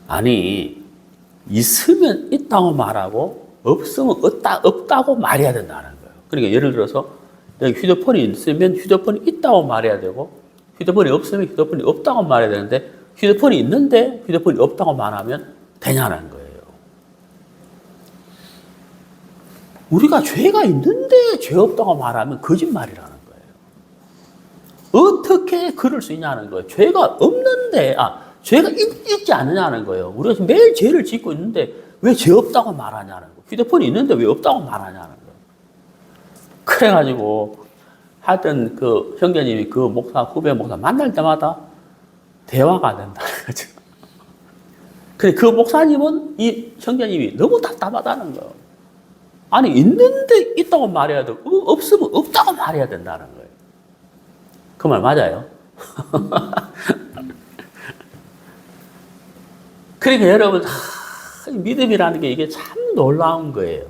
아니, 있으면 있다고 말하고 없으면 없다고 말해야 된다는 거예요. 그러니까 예를 들어서 여기 휴대폰이 있으면 휴대폰이 있다고 말해야 되고, 휴대폰이 없으면 휴대폰이 없다고 말해야 되는데, 휴대폰이 있는데 휴대폰이 없다고 말하면 되냐는 거예요. 우리가 죄가 있는데 죄 없다고 말하면 거짓말이라는 거예요. 어떻게 그럴 수 있냐는 거예요. 죄가 없는데, 죄가 있지 않느냐는 거예요. 우리가 지금 매일 죄를 짓고 있는데 왜 죄 없다고 말하냐는 거예요. 휴대폰이 있는데 왜 없다고 말하냐는 거예요. 그래가지고 하여튼 그 형제님이 그 목사, 후배 목사 만날 때마다 대화가 된다는 거죠. 근데 그 목사님은 이 형제님이 너무 답답하다는 거예요. 아니, 있는데 있다고 말해야 되고, 없으면 없다고 말해야 된다는 거예요. 그 말 맞아요? 그러니까 여러분, 믿음이라는 게 이게 참 놀라운 거예요.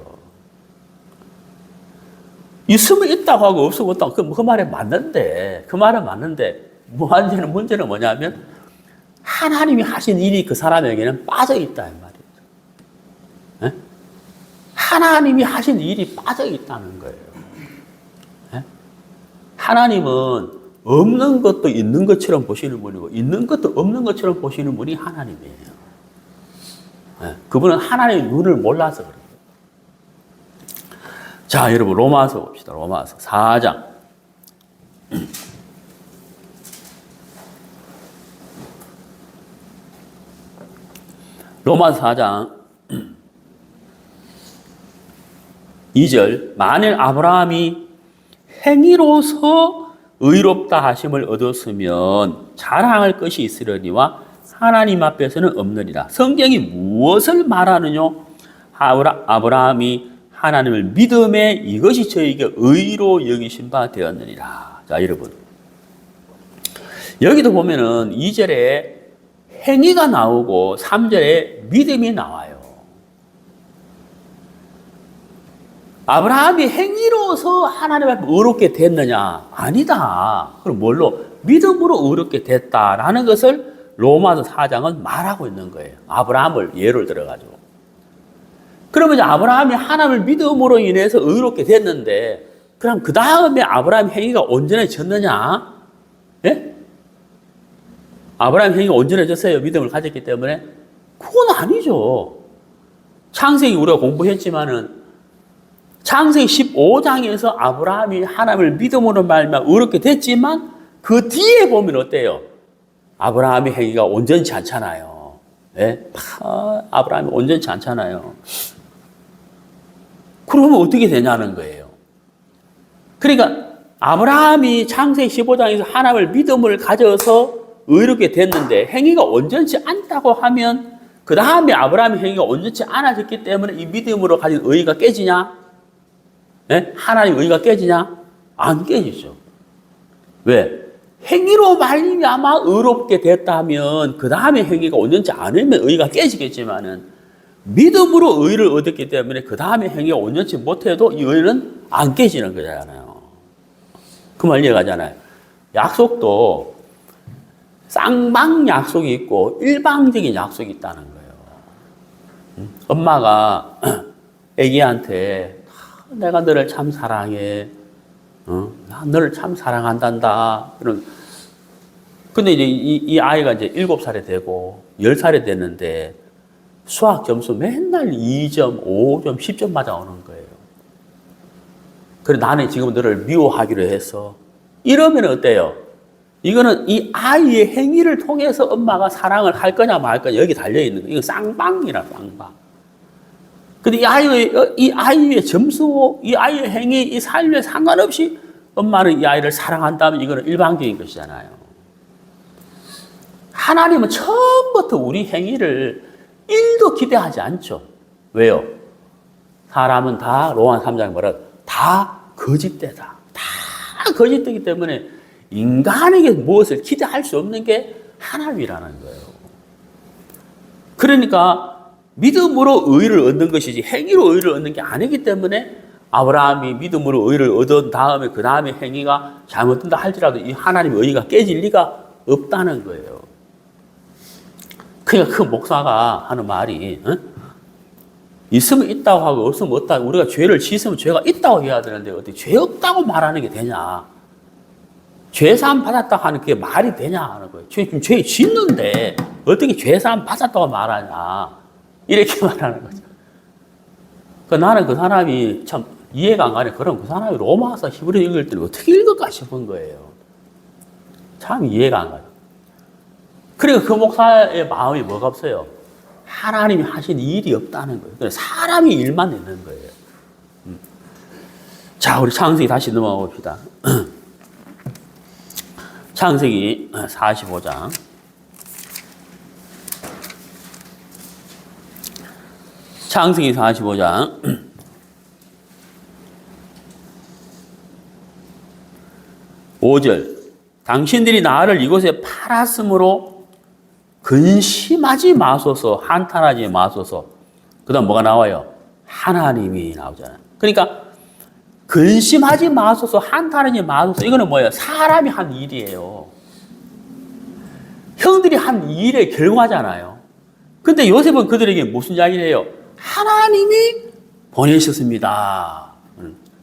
있으면 있다고 하고 없으면 없다고, 그 말에 맞는데, 그 말은 맞는데, 문제는 뭐냐면, 하나님이 하신 일이 그 사람에게는 빠져있다, 이 말이죠. 네? 하나님이 하신 일이 빠져있다는 거예요. 네? 하나님은 없는 것도 있는 것처럼 보시는 분이고, 있는 것도 없는 것처럼 보시는 분이 하나님이에요. 네? 그분은 하나님의 눈을 몰라서 그래요. 자, 여러분, 로마서 봅시다. 로마서 4장. 로마서 4장 2절. 만일 아브라함이 행위로서 의롭다 하심을 얻었으면 자랑할 것이 있으려니와 하나님 앞에서는 없느니라. 성경이 무엇을 말하느냐? 아브라함이 하나님을 믿음에 이것이 저에게 의로 여기신 바 되었느니라. 자, 여러분, 여기도 보면은 2절에 행위가 나오고 3절에 믿음이 나와요. 아브라함이 행위로서 하나님 앞에 의롭게 됐느냐? 아니다. 그럼 뭘로? 믿음으로 의롭게 됐다라는 것을 로마서 4장은 말하고 있는 거예요. 아브라함을 예를 들어가지고. 그러면 이제 아브라함이 하나님을 믿음으로 인해서 의롭게 됐는데, 그럼 그 다음에 아브라함 행위가 온전해졌느냐? 예? 아브라함 행위가 온전해졌어요. 믿음을 가졌기 때문에? 그건 아니죠. 창세기 우리가 공부했지만은, 창세기 15장에서 아브라함이 하나님을 믿음으로 말미암아 의롭게 됐지만, 그 뒤에 보면 어때요? 아브라함의 행위가 온전치 않잖아요. 예? 아브라함이 온전치 않잖아요. 그러면 어떻게 되냐는 거예요. 그러니까 아브라함이 창세기 15장에서 하나님을 믿음을 가져서 의롭게 됐는데 행위가 온전치 않다고 하면 그 다음에 아브라함의 행위가 온전치 않아졌기 때문에 이 믿음으로 가진 의의가 깨지냐? 네? 하나님의 의의가 깨지냐? 안 깨지죠. 왜? 행위로 말미암아 의롭게 됐다면 그 다음에 행위가 온전치 않으면 의의가 깨지겠지만은 믿음으로 의의를 얻었기 때문에 그 다음에 행위가 온전치 못해도 이 의의는 안 깨지는 거잖아요. 그 말 이해가잖아요. 약속도 쌍방 약속이 있고 일방적인 약속이 있다는 거예요. 엄마가 애기한테 내가 너를 참 사랑해. 나 너를 참 사랑한단다. 근데 이제 이 아이가 이제 7살이 되고 10살이 됐는데 수학 점수 맨날 2점, 5점, 10점 맞아오는 거예요. 그래, 나는 지금 너를 미워하기로 했어. 이러면 어때요? 이거는 이 아이의 행위를 통해서 엄마가 사랑을 할 거냐 말 거냐 여기 달려있는 거예요. 이거 쌍방이라, 쌍방. 근데 이 아이의 점수, 이 아이의 행위, 이 삶에 상관없이 엄마는 이 아이를 사랑한다면 이거는 일방적인 것이잖아요. 하나님은 처음부터 우리 행위를 1도 기대하지 않죠. 왜요? 사람은 다 로마 3장에 뭐라 다 거짓되다. 다 거짓되기 때문에 인간에게 무엇을 기대할 수 없는 게 하나님이라는 거예요. 그러니까 믿음으로 의를 얻는 것이지 행위로 의를 얻는 게 아니기 때문에 아브라함이 믿음으로 의를 얻은 다음에 그 다음에 행위가 잘못된다 할지라도 이 하나님의 의가 깨질 리가 없다는 거예요. 그러니까 그 목사가 하는 말이 있으면 있다고 하고 없으면 없다고, 우리가 죄를 지으면 죄가 있다고 해야 되는데 어떻게 죄 없다고 말하는 게 되냐, 죄사함 받았다고 하는 그게 말이 되냐 하는 거예요. 지금 죄 짓는데 어떻게 죄사함 받았다고 말하냐 이렇게 말하는 거죠. 나는 그 사람이 참 이해가 안 가네. 그럼 그 사람이 로마서 히브리 읽을 때 어떻게 읽을까 싶은 거예요. 참 이해가 안 가요. 그리고 그 목사의 마음이 뭐가 없어요? 하나님이 하신 일이 없다는 거예요. 사람이 일만 있는 거예요. 자, 우리 창세기 다시 넘어가 봅시다. 창세기 45장. 창세기 45장. 5절. 당신들이 나를 이곳에 팔았으므로 근심하지 마소서, 한탄하지 마소서. 그 다음 뭐가 나와요? 하나님이 나오잖아요. 그러니까 근심하지 마소서, 한탄하지 마소서. 이거는 뭐예요? 사람이 한 일이에요. 형들이 한 일의 결과잖아요. 근데 요셉은 그들에게 무슨 이야기를 해요? 하나님이 보내셨습니다.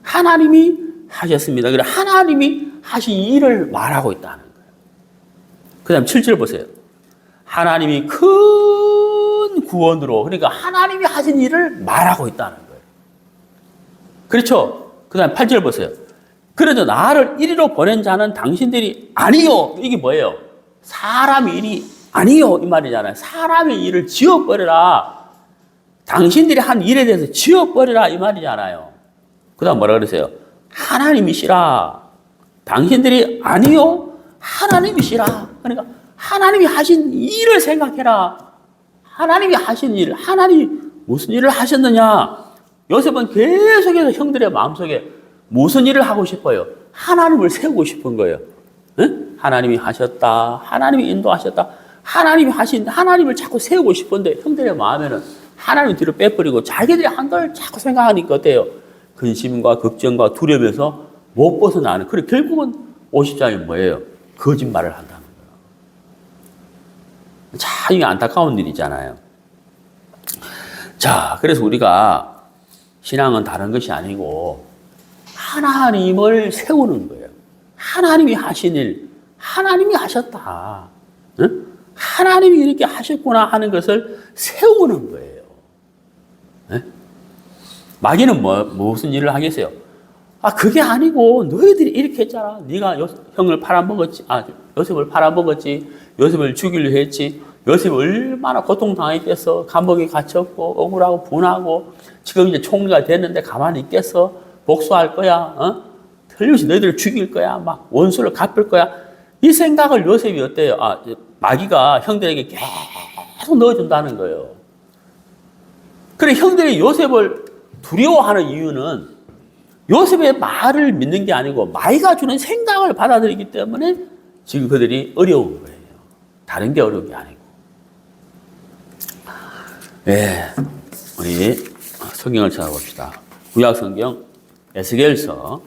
하나님이 하셨습니다. 그래 하나님이 하신 일을 말하고 있다는 거예요. 그 다음 7절 보세요. 하나님이 큰 구원으로, 그러니까 하나님이 하신 일을 말하고 있다는 거예요. 그렇죠? 그 다음 8절 보세요. 그래도 나를 이리로 보낸 자는 당신들이 아니요. 이게 뭐예요? 사람의 일이 아니요. 이 말이잖아요. 사람의 일을 지워버려라. 당신들이 한 일에 대해서 지워버려라. 이 말이잖아요. 그 다음 뭐라 그러세요? 하나님이시라. 당신들이 아니요. 하나님이시라. 그러니까 하나님이 하신 일을 생각해라. 하나님이 하신 일, 하나님이 무슨 일을 하셨느냐? 요셉은 계속해서 형들의 마음속에 무슨 일을 하고 싶어요? 하나님을 세우고 싶은 거예요. 응? 하나님이 하셨다. 하나님이 인도하셨다. 하나님이 하신, 하나님을 자꾸 세우고 싶은데 형들의 마음에는 하나님 뒤로 빼버리고 자기들이 한 걸 자꾸 생각하니까 어때요? 근심과 걱정과 두려움에서 못 벗어나는. 그래 결국은 50장이 뭐예요? 거짓말을 한다는 거예요. 참 이게 안타까운 일이잖아요. 자, 그래서 우리가 신앙은 다른 것이 아니고 하나님을 세우는 거예요. 하나님이 하신 일, 하나님이 하셨다. 응? 하나님이 이렇게 하셨구나 하는 것을 세우는 거예요. 네? 마귀는 무슨 일을 하겠어요? 아, 그게 아니고 너희들이 이렇게 했잖아. 네가 형을 팔아먹었지. 요셉을 팔아먹었지. 요셉을 죽이려 했지. 요셉이 얼마나 고통당했겠어. 감옥에 갇혔고 억울하고 분하고 지금 이제 총리가 됐는데 가만히 있겠어. 복수할 거야. 틀림없이 너희들을 죽일 거야. 막 원수를 갚을 거야. 이 생각을 요셉이 어때요? 마귀가 형들에게 계속 넣어준다는 거예요. 그래 형들이 요셉을 두려워하는 이유는 요셉의 말을 믿는 게 아니고 마귀가 주는 생각을 받아들이기 때문에 지금 그들이 어려운 거예요. 다른 게 어려운 게 아니고. 네, 우리 성경을 찾아봅시다. 구약 성경 에스겔서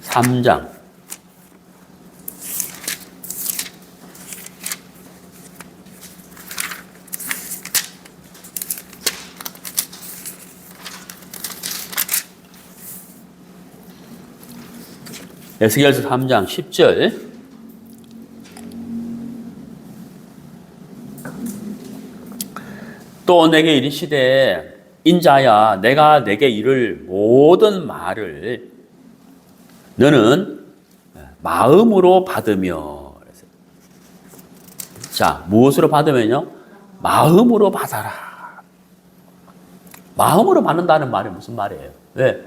3장. 에스겔서 3장 10절. 또 내게 이르시되 인자야 내가 내게 이를 모든 말을 너는 마음으로 받으며. 자, 무엇으로 받으면요? 마음으로 받아라. 마음으로 받는다는 말이 무슨 말이에요? 왜?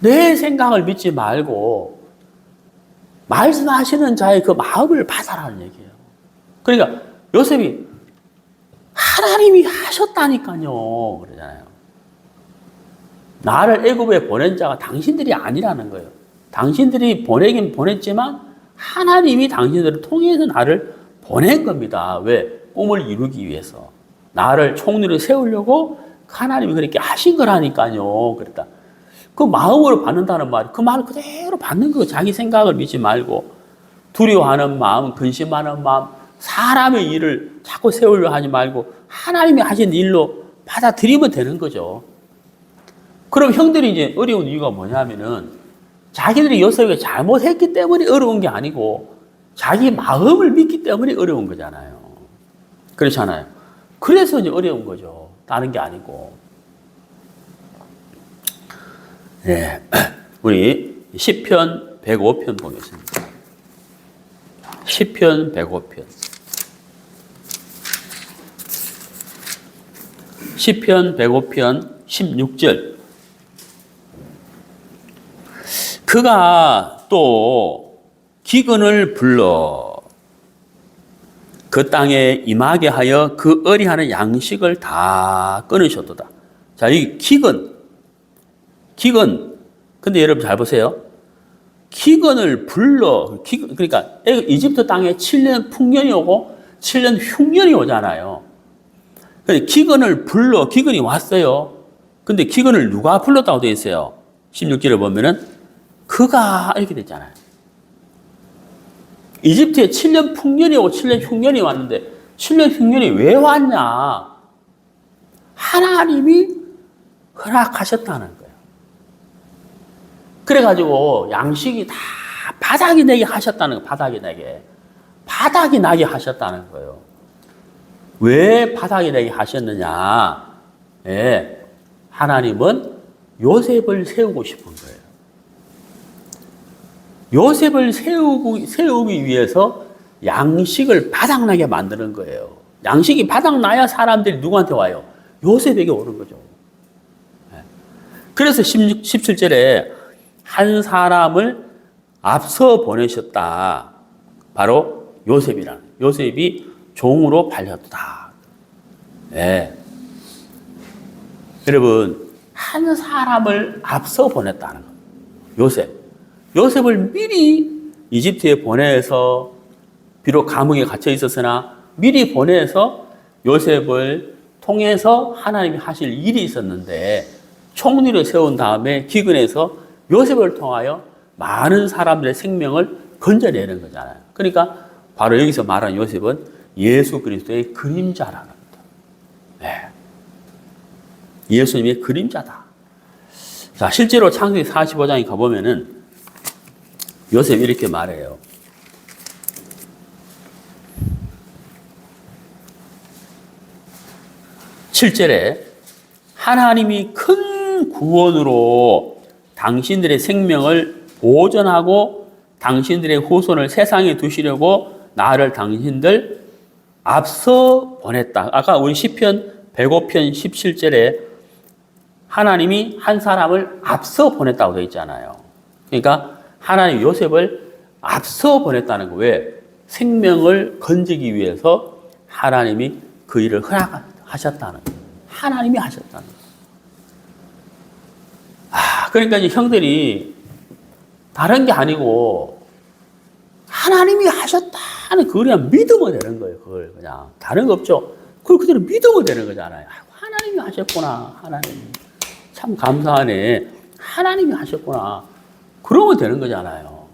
내 생각을 믿지 말고 말씀하시는 자의 그 마음을 받아라는 얘기예요. 그러니까 요셉이 하나님이 하셨다니까요. 그러잖아요. 나를 애굽에 보낸 자가 당신들이 아니라는 거예요. 당신들이 보내긴 보냈지만 하나님이 당신들을 통해서 나를 보낸 겁니다. 왜? 꿈을 이루기 위해서. 나를 총리로 세우려고 하나님이 그렇게 하신 거라니까요. 그랬다. 그 마음으로 받는다는 말, 그 말을 그대로 받는 거. 자기 생각을 믿지 말고 두려워하는 마음, 근심하는 마음, 사람의 일을 자꾸 세우려 하지 말고 하나님이 하신 일로 받아들이면 되는 거죠. 그럼 형들이 이제 어려운 이유가 뭐냐면은 자기들이 요셉이 잘못했기 때문에 어려운 게 아니고 자기 마음을 믿기 때문에 어려운 거잖아요. 그렇잖아요. 그래서 이제 어려운 거죠. 다른 게 아니고. 네. 우리 시편 105편 보겠습니다. 시편 105편. 시편 105편 16절. 그가 또 기근을 불러 그 땅에 임하게 하여 그 어리하는 양식을 다 끊으셨도다. 자, 이 기근. 근데 여러분 잘 보세요. 기근을 불러. 그러니까 이집트 땅에 7년 풍년이 오고 7년 흉년이 오잖아요. 근데 기근을 불러. 기근이 왔어요. 근데 기근을 누가 불렀다고 되어 있어요? 16절에 보면은 그가 이렇게 됐잖아요. 이집트에 7년 풍년이 오고 7년 흉년이 왔는데 7년 흉년이 왜 왔냐? 하나님이 허락하셨다는 거예요. 그래가지고 양식이 다 바닥이 나게 하셨다는 거예요. 바닥이 나게 하셨다는 거예요. 왜 바닥이 나게 하셨느냐? 예, 하나님은 요셉을 세우고 싶은 거예요. 요셉을 세우기 위해서 양식을 바닥나게 만드는 거예요. 양식이 바닥나야 사람들이 누구한테 와요? 요셉에게 오는 거죠. 그래서 17절에 한 사람을 앞서 보내셨다. 바로 요셉이라는. 요셉이 종으로 팔렸다. 네. 여러분, 한 사람을 앞서 보냈다는 거예요. 요셉을 미리 이집트에 보내서 비록 감옥에 갇혀 있었으나 미리 보내서 요셉을 통해서 하나님이 하실 일이 있었는데 총리를 세운 다음에 기근해서 요셉을 통하여 많은 사람들의 생명을 건져내는 거잖아요. 그러니까 바로 여기서 말하는 요셉은 예수 그리스도의 그림자라는 겁니다. 네. 예수님의 그림자다. 자, 실제로 창세기 45장에 가보면은 요셉이 이렇게 말해요. 7절에 하나님이 큰 구원으로 당신들의 생명을 보존하고 당신들의 후손을 세상에 두시려고 나를 당신들 앞서 보냈다. 아까 우리 시편 105편 17절에 하나님이 한 사람을 앞서 보냈다고 되어 있잖아요. 그러니까 하나님 요셉을 앞서 보냈다는 거. 왜? 생명을 건지기 위해서 하나님이 그 일을 허락하셨다는 거. 하나님이 하셨다는 거. 그러니까 이제 형들이 다른 게 아니고 하나님이 하셨다는 그걸 그냥 믿으면 되는 거예요. 그걸 그냥 다른 거 없죠. 그걸 그대로 믿으면 되는 거잖아요. 하나님이 하셨구나. 하나님 참 감사하네. 하나님이 하셨구나. 그러면 되는 거잖아요.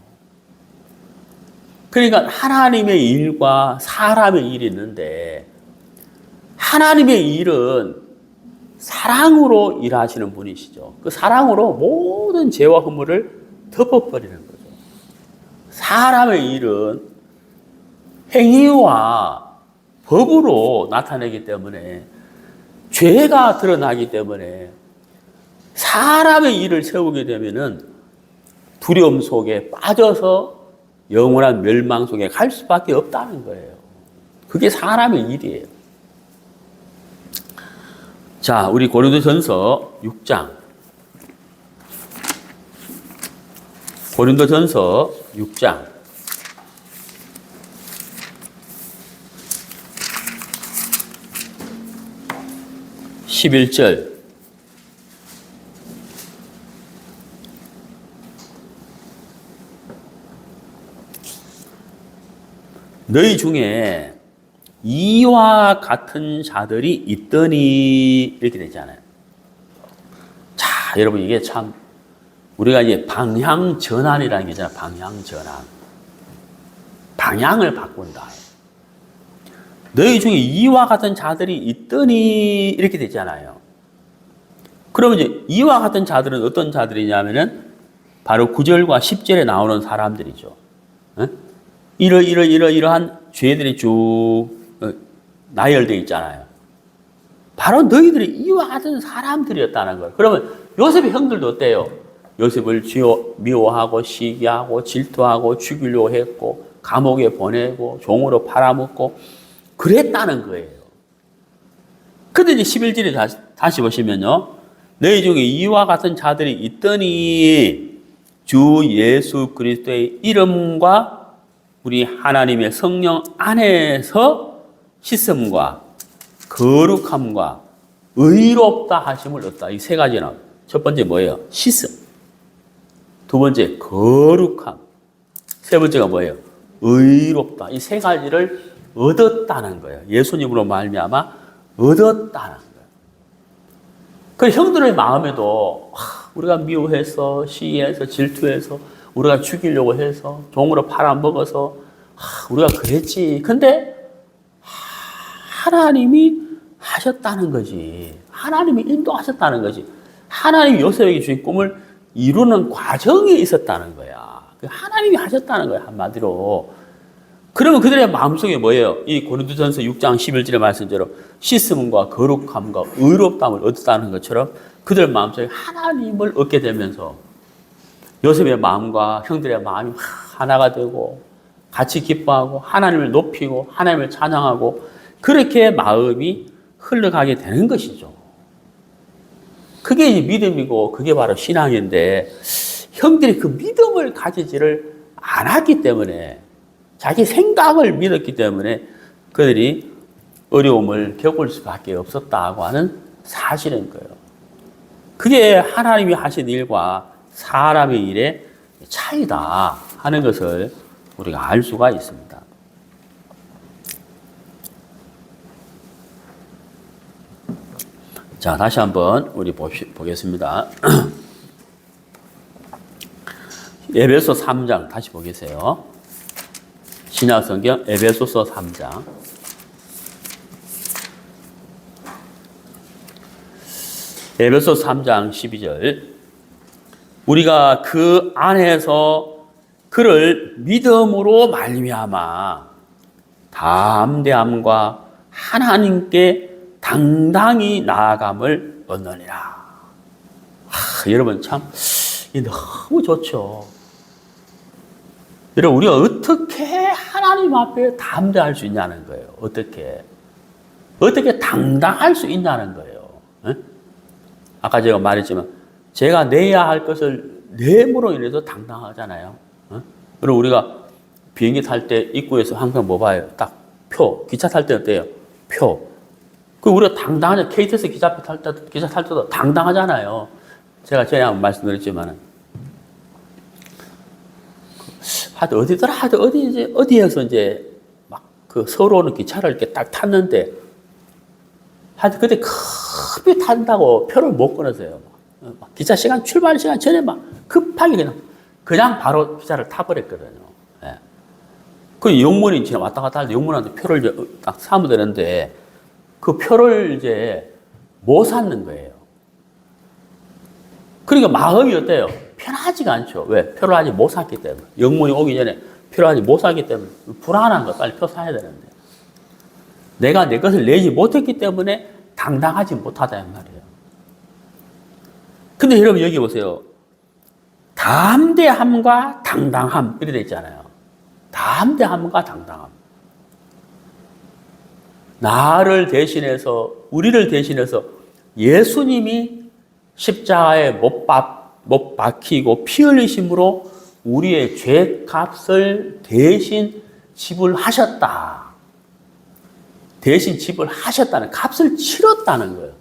그러니까 하나님의 일과 사람의 일이 있는데 하나님의 일은 사랑으로 일하시는 분이시죠. 그 사랑으로 모든 죄와 허물을 덮어버리는 거죠. 사람의 일은 행위와 법으로 나타내기 때문에 죄가 드러나기 때문에 사람의 일을 세우게 되면은 두려움 속에 빠져서 영원한 멸망 속에 갈 수밖에 없다는 거예요. 그게 사람의 일이에요. 자, 우리 고린도전서 6장. 고린도전서 6장. 11절. 너희 중에 이와 같은 자들이 있더니 이렇게 되잖아요. 자, 여러분 이게 참 우리가 이제 방향 전환이라는 게 있잖아요. 방향 전환. 방향을 바꾼다. 너희 중에 이와 같은 자들이 있더니 이렇게 되잖아요. 그러면 이제 이와 같은 자들은 어떤 자들이냐면은 바로 9절과 10절에 나오는 사람들이죠. 이러한 죄들이 쭉 나열되어 있잖아요. 바로 너희들이 이와 같은 사람들이었다는 거예요. 그러면 요셉의 형들도 어때요? 요셉을 미워하고 시기하고 질투하고 죽이려고 했고 감옥에 보내고 종으로 팔아먹고 그랬다는 거예요. 근데 이제 11절에 다시 보시면요. 너희 중에 이와 같은 자들이 있더니 주 예수 그리스도의 이름과 우리 하나님의 성령 안에서 씻음과 거룩함과 의롭다 하심을 얻다. 이 세 가지는 첫 번째 뭐예요? 씻음. 두 번째 거룩함. 세 번째가 뭐예요? 의롭다. 이 세 가지를 얻었다는 거예요. 예수님으로 말미암아 얻었다는 거예요. 그 형들의 마음에도 우리가 미워해서 시기해서 질투해서 우리가 죽이려고 해서 종으로 팔아먹어서 우리가 그랬지. 근데 하나님이 하셨다는 거지. 하나님이 인도하셨다는 거지. 하나님이 요셉에게 주신 꿈을 이루는 과정에 있었다는 거야. 하나님이 하셨다는 거야, 한마디로. 그러면 그들의 마음속에 뭐예요? 이 고린도전서 6장 11절의 말씀대로 씻음과 거룩함과 의롭다함을 얻었다는 것처럼 그들 마음속에 하나님을 얻게 되면서 요셉의 마음과 형들의 마음이 하나가 되고 같이 기뻐하고 하나님을 높이고 하나님을 찬양하고 그렇게 마음이 흘러가게 되는 것이죠. 그게 믿음이고 그게 바로 신앙인데 형들이 그 믿음을 가지지를 않았기 때문에 자기 생각을 믿었기 때문에 그들이 어려움을 겪을 수밖에 없었다고 하는 사실인 거예요. 그게 하나님이 하신 일과 사람의 일의 차이다 하는 것을 우리가 알 수가 있습니다. 자, 다시 한번 우리 보겠습니다. 에베소 3장 다시 보겠어요. 신약성경 에베소서 3장. 에베소 3장 12절. 우리가 그 안에서 그를 믿음으로 말미암아 담대함과 하나님께 당당히 나아감을 얻느니라. 여러분 참 너무 좋죠. 여러분 우리가 어떻게 하나님 앞에 담대할 수 있냐는 거예요. 어떻게 당당할 수 있냐는 거예요. 아까 제가 말했지만 제가 내야 할 것을 내므로 인해서 당당하잖아요. 그리고 우리가 비행기 탈 때 입구에서 항상 뭐 봐요? 딱 표. 기차 탈 때 어때요? 표. 그 우리가 당당하죠. KTX 기차 탈 때도 당당하잖아요. 제가 전에 한번 말씀드렸지만은 어디에서 이제 막 그 서울 오는 기차를 이렇게 딱 탔는데 그때 급히 탄다고 표를 못 끊었어요. 기차 출발 시간 전에 막 급하게 그냥 바로 기차를 타버렸거든요. 예. 그 영문이 지금 왔다 갔다 할 때 영문한테 표를 이제 딱 사면 되는데 그 표를 이제 못 샀는 거예요. 그러니까 마음이 어때요? 편하지가 않죠. 왜? 표를 아직 못 샀기 때문에. 영문이 오기 전에 표를 아직 못 샀기 때문에 불안한 거 빨리 표 사야 되는데. 내가 내 것을 내지 못했기 때문에 당당하지 못하다는 말이에요. 근데 여러분 여기 보세요. 담대함과 당당함 이렇게 돼 있잖아요. 담대함과 당당함. 나를 대신해서 우리를 대신해서 예수님이 십자가에 못 박히고 피 흘리심으로 우리의 죄값을 대신 지불하셨다. 대신 지불하셨다는 값을 치렀다는 거예요.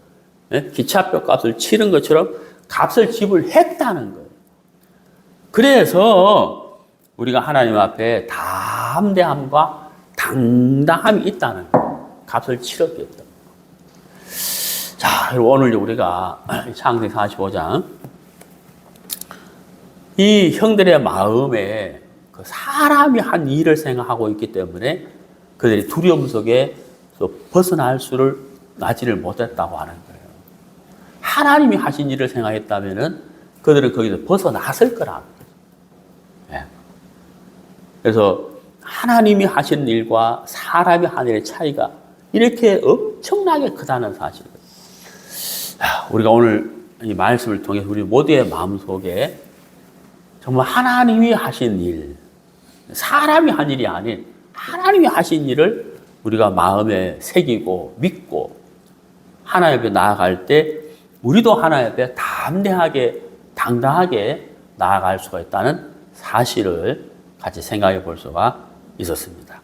네? 기차표 값을 치른 것처럼 값을 지불했다는 거예요. 그래서 우리가 하나님 앞에 담대함과 당당함이 있다는 값을 치렀겠다. 자, 그리고 오늘 우리가 창세기 45장 이 형들의 마음에 그 사람이 한 일을 생각하고 있기 때문에 그들이 두려움 속에 벗어날 수를 나지를 못했다고 하는 거예요. 하나님이 하신 일을 생각했다면은 그들은 거기서 벗어났을 거라는 거죠. 네. 그래서 하나님이 하시는 일과 사람이 하는 일의 차이가 이렇게 엄청나게 크다는 사실을 우리가 오늘 이 말씀을 통해서 우리 모두의 마음속에 정말 하나님이 하신 일, 사람이 한 일이 아닌 하나님이 하신 일을 우리가 마음에 새기고 믿고 하나님 앞에 나아갈 때 우리도 하나님 앞에 담대하게 당당하게 나아갈 수가 있다는 사실을 같이 생각해 볼 수가 있었습니다.